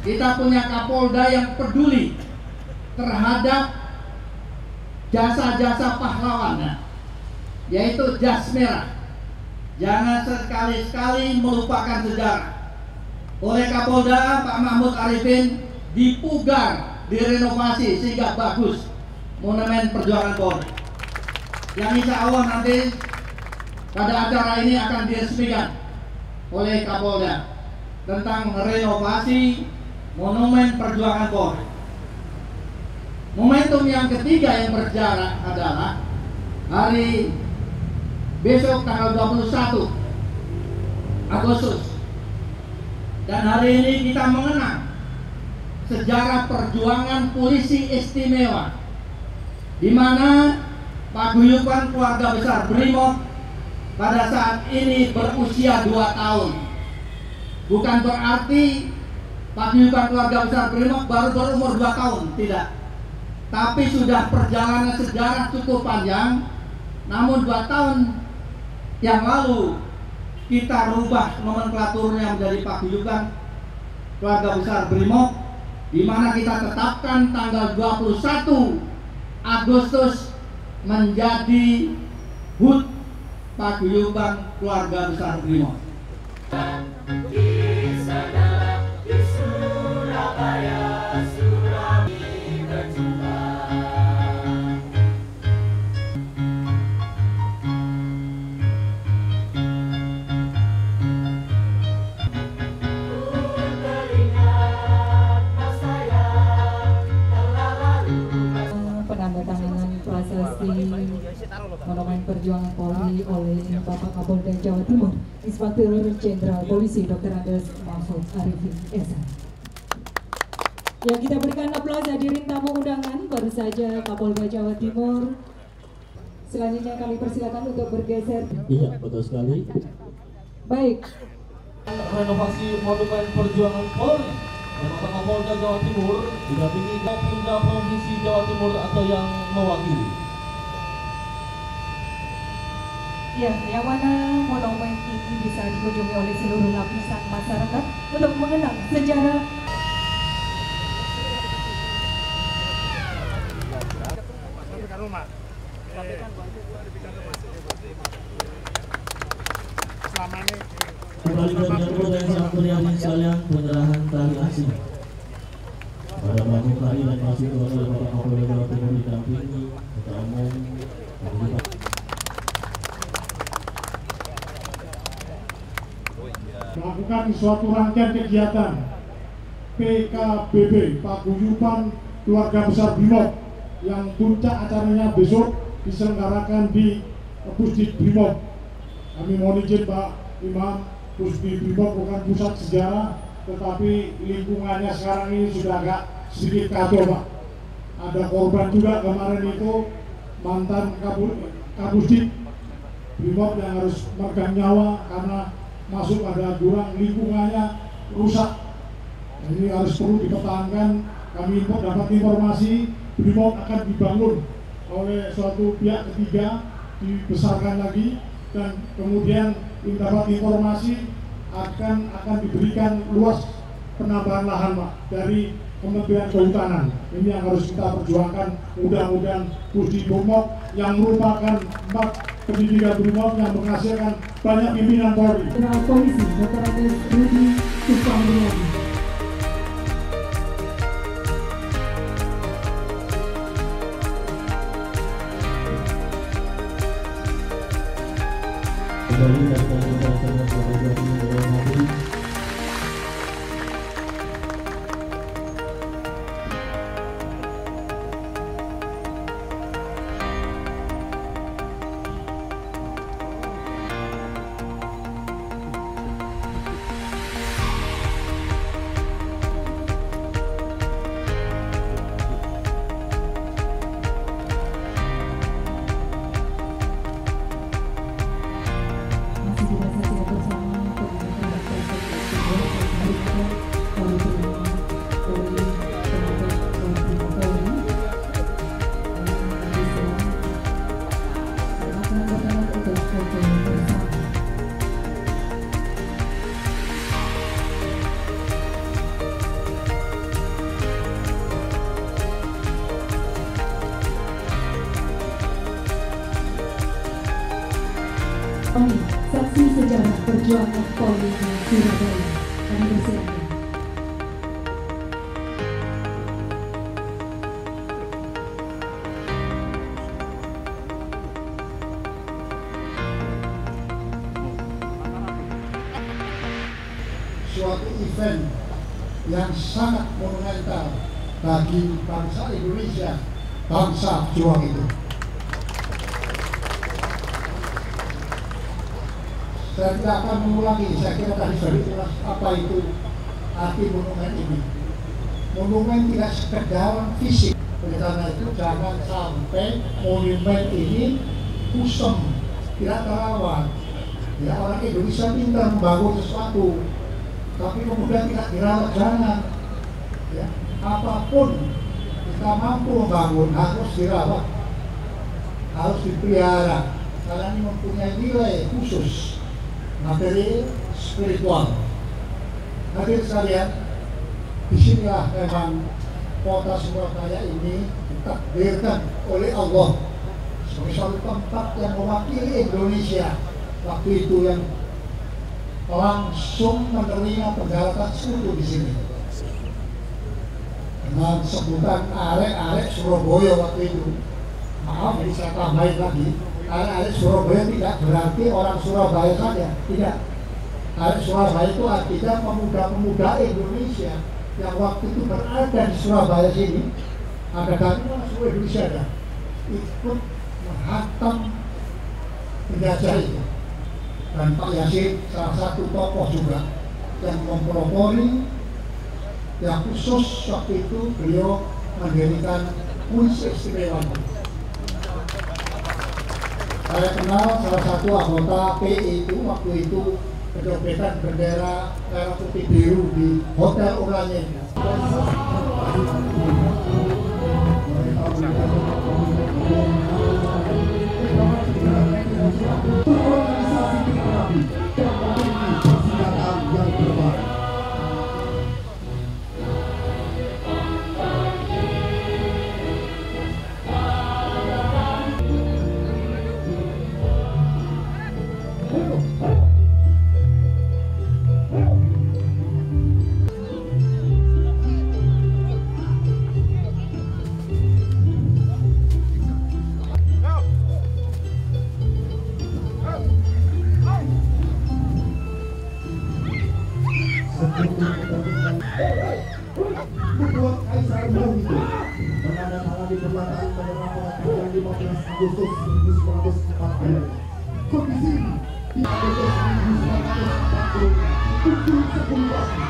kita punya Kapolda yang peduli terhadap jasa-jasa pahlawan, yaitu jas merah. Jangan sekali-sekali melupakan sejarah. Oleh Kapolda Pak Mahmud Arifin dipugar, direnovasi sehingga bagus Monumen Perjuangan Polri, yang insya Allah nanti pada acara ini akan diresmikan oleh Kapolda tentang renovasi Monumen Perjuangan Polri. Momentum yang ketiga yang berjarak adalah hari besok tanggal 21 Agustus, dan hari ini kita mengenang sejarah perjuangan polisi istimewa, di mana paguyuban keluarga besar Brimob pada saat ini berusia 2 tahun. Bukan berarti paguyuban keluarga besar Brimob baru berumur 2 tahun, tidak. Tapi sudah perjalanan sejarah cukup panjang. Namun 2 tahun yang lalu kita rubah nomenklaturnya menjadi paguyuban keluarga besar Brimob, di mana kita tetapkan tanggal 21 Agustus menjadi HUT Paguyuban Keluarga Besar Brimob. Penandatanganan prasasti Monumen Perjuangan Polri oleh Bapak Kapolda Jawa Timur, Inspektur Jenderal Polisi Dr. Andes Mahfud Arifin SH. Ya, kita berikan aplaus hadirin tamu undangan. Baru saja Kapolda Jawa Timur. Selanjutnya kami persilakan untuk bergeser. Iya, betul sekali. Baik. Renovasi Monumen Perjuangan Polri dan Bapak Kapolda Jawa Timur didampingi Kapolda Provinsi Jawa Timur atau yang mewakili. Ya, yang mana monumen ini bisa dikunjungi oleh seluruh lapisan masyarakat untuk mengenang sejarah. Kembali ke menyambut dan sampai sekalian penyerahan tali asing pada bangku kari dan masih oleh Bapak Kapolda Jawa Timur didampingi Ketua Umum melakukan suatu rangkaian kegiatan PKBB Paguyuban Keluarga Besar Brimob yang puncak acaranya besok diselenggarakan di Pusdik Brimob. Kami mohon izin Pak Imam, Pusdik Brimob bukan pusat sejarah, tetapi lingkungannya sekarang ini sudah agak sedikit kacau Pak. Ada korban juga kemarin itu, mantan Kapusdik Brimob yang harus meregang nyawa karena masuk pada jurang, lingkungannya rusak. Ini harus perlu dipertahankan. Kami dapat informasi Brimob akan dibangun oleh suatu pihak ketiga, dibesarkan lagi, dan kemudian dapat informasi akan diberikan luas penambahan lahan Pak dari Kementerian Kehutanan. Ini yang harus kita perjuangkan. Mudah-mudahan Pusdik Brimob yang merupakan pendidikan Brimob yang menghasilkan banyak pimpinan Polri. Jenderal Polisi Dr. Andes Rudi Sukamuladi. kembali dari Kapolda Jawa Timur. Kami, saksi sejarah perjuangan Polri di Surabaya. Kami bersilakan. Suatu event yang sangat monumental bagi bangsa Indonesia, bangsa juang itu. Saya tidak akan mengulangi, saya kira tadi sudah dijelas apa itu arti monumen ini. Monumen tidak sekedar fisik, oleh karena itu jangan sampai monumen ini kusem, tidak terawat. Ya, orang Indonesia pintar membangun sesuatu, tapi kemudian tidak dirawat, jangan. Ya, apapun kita mampu membangun harus dirawat, harus dipelihara, karena ini mempunyai nilai khusus, materi spiritual. Hadirin sekalian, disinilah memang kota Surabaya ini ditakdirkan oleh Allah sebagai suatu tempat yang mewakili Indonesia waktu itu, yang langsung menerima pendaratan sekutu di sini dengan sebutan arek-arek Surabaya waktu itu. Maaf, ini saya tambahin lagi, arek-arek Surabaya tidak berarti orang Surabaya saja, tidak. Arek Surabaya itu artinya pemuda-pemuda Indonesia yang waktu itu berada di Surabaya sini, ada dari mana seluruh Indonesia ada, ikut menghantam penjajah itu. Dan Pak Yasin salah satu tokoh juga yang mempelopori, yang khusus waktu itu beliau mendirikan puisi istimewa. Saya kenal salah satu anggota PI itu waktu itu pencopetan bendera merah putih biru di Hotel Oranye. Membuat Kaisar Naruhito menandatangani pernyataan penyerahan tanggal 15 Agustus 1945. Kondisi di Agustus 1940 pukul 10 pagi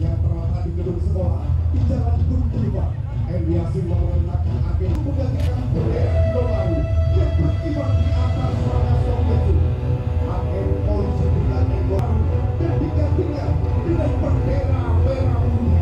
yang terletak di gedung sekolah di Jalan Guntur, Henry Yasin memerintahkan agen menggantikan bendera Indomaru yang berkibar di atas warna Soviet. Agen polisi diganti baru dan digantikan dengan bendera merah putih.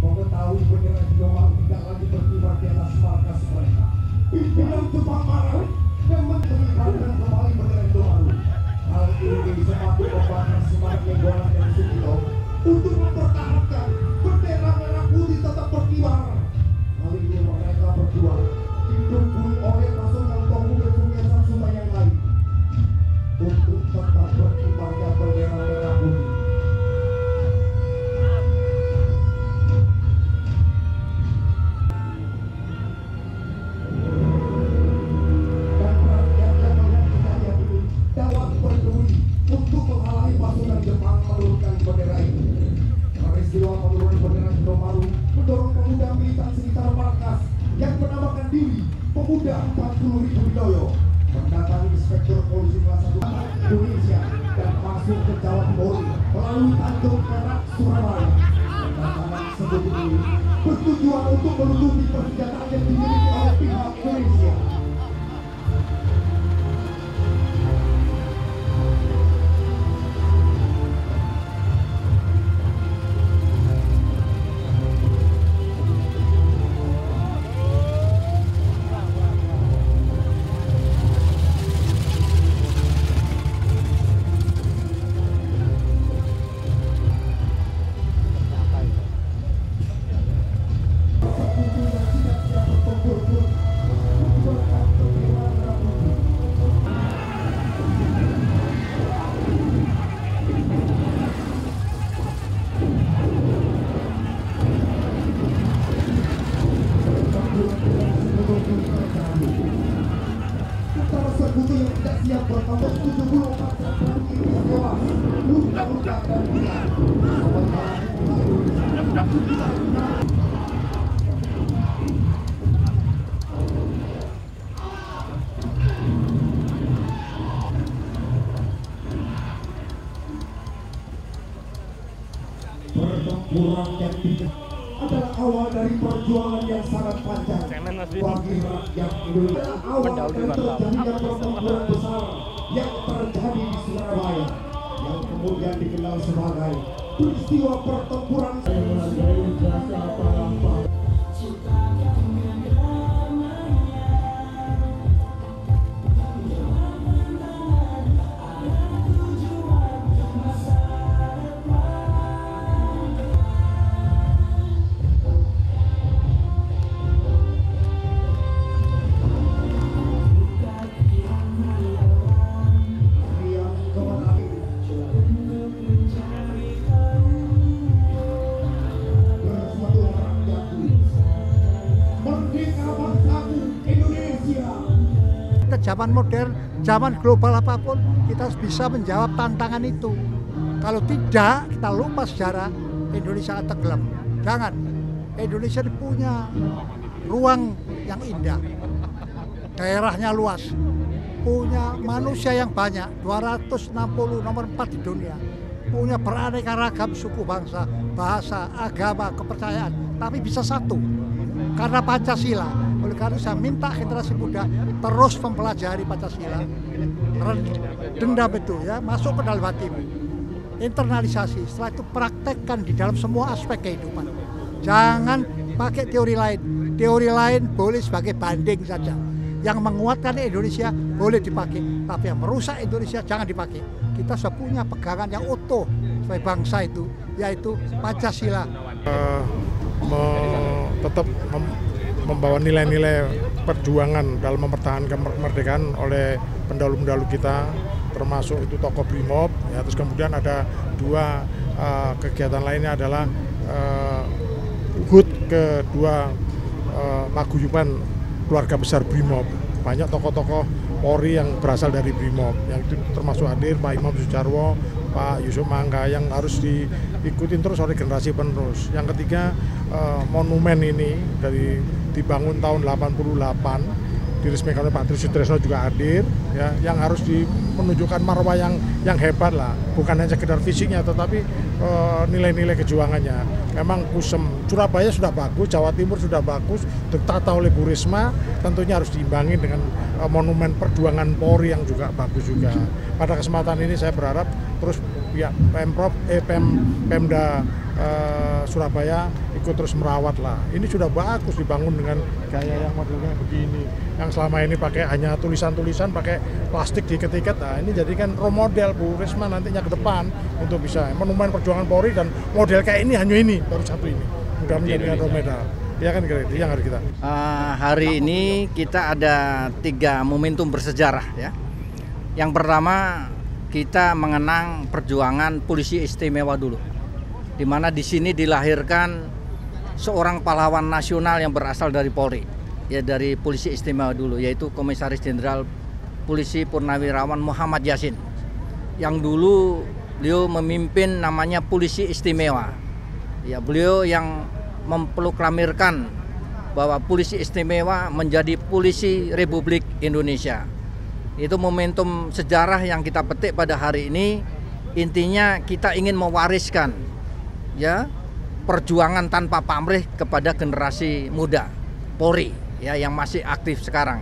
Mengetahui bendera Indomaru tidak lagi berkibar di atas markas mereka, pimpinan Jepang marah dan menterima kembali bendera Indomaru. Hal ini semakin membakar semangat Megawati dan Soekarno untuk mempertahankan bendera merah putih tetap berkibar. Kali ini mereka berdua didukung oleh pasukan Tomu dan Sungai Samsuna yang lain untuk tetap berkibarnya bendera merah putih. Untuk menghalangi pasukan Jepang menurunkan bendera itu. Peristiwa penurunan bendera Indomaru mendorong pemuda militan sekitar markas yang menamakan diri Pemuda 40.000 Widoyo mendatangi Inspektur Polisi kelas 1 Indonesia dan masuk ke Jawa Timur melalui Tanjung Perak, Surabaya. Kedatangan sebut ini bertujuan untuk menutupi persenjataan yang dimiliki oleh pihak Indonesia. akan hilang. Pertempuran yang adalah awal dari perjuangan yang sangat panjang bagi rakyat Indonesia. Awal dari terjadinya pertempuran besar yang terjadi di Surabaya, yang kemudian dikenal sebagai peristiwa pertempuran. Zaman modern, zaman global apapun, kita harus bisa menjawab tantangan itu. Kalau tidak, kita lupa sejarah, Indonesia akan tenggelam. Jangan. Indonesia punya ruang yang indah, daerahnya luas, punya manusia yang banyak, 260 nomor 4 di dunia, punya beraneka ragam suku bangsa, bahasa, agama, kepercayaan, tapi bisa satu, karena Pancasila. Oleh karena saya minta generasi muda terus mempelajari Pancasila, dendam itu ya, masuk ke dalam hatimu, internalisasi, setelah itu praktekkan di dalam semua aspek kehidupan. Jangan pakai teori lain boleh sebagai banding saja. Yang menguatkan Indonesia boleh dipakai, tapi yang merusak Indonesia jangan dipakai. Kita sudah punya pegangan yang utuh sebagai bangsa itu, yaitu Pancasila. Tetap membawa nilai-nilai perjuangan dalam mempertahankan kemerdekaan oleh pendahulu-pendahulu kita, termasuk itu tokoh Brimob. Ya, terus kemudian ada dua kegiatan lainnya adalah HUT kedua paguyuban keluarga besar Brimob. Banyak tokoh-tokoh Polri yang berasal dari Brimob, yang itu termasuk hadir Pak Imam Sujarwo, Pak Yusuf Mangga, yang harus diikutin terus oleh generasi penerus. Yang ketiga, monumen ini dibangun tahun 88, diresmikan oleh Pak Tri Sutresno juga hadir, ya, yang harus menunjukkan marwah yang hebat lah, bukan hanya sekedar fisiknya, tetapi nilai-nilai kejuangannya. Memang kusem, Surabaya sudah bagus, Jawa Timur sudah bagus, ditata oleh Bu Risma, tentunya harus diimbangi dengan monumen perjuangan Polri yang juga bagus juga. Pada kesempatan ini saya berharap terus pihak Pemda Surabaya ikut terus merawat lah. Ini sudah bagus dibangun dengan gaya yang modelnya begini. Yang selama ini pakai hanya tulisan-tulisan, pakai plastik diikat-ikat. Nah, ini jadikan role model Bu Risma nantinya ke depan untuk bisa monumen perjuangan Polri, dan model kayak ini hanya ini, baru satu ini. Mudah menjadikan role model. Ya kan, itu yang harus kita. Hari ini kita ada 3 momentum bersejarah ya. Yang pertama, kita mengenang perjuangan Polisi Istimewa dulu, di mana di sini dilahirkan seorang pahlawan nasional yang berasal dari Polri, ya, dari Polisi Istimewa dulu, yaitu Komisaris Jenderal Polisi Purnawirawan Muhammad Yasin, yang dulu beliau memimpin namanya Polisi Istimewa. Ya, beliau yang memproklamirkan bahwa Polisi Istimewa menjadi Polisi Republik Indonesia. Itu momentum sejarah yang kita petik pada hari ini. Intinya kita ingin mewariskan, ya, perjuangan tanpa pamrih kepada generasi muda Polri, ya, yang masih aktif sekarang.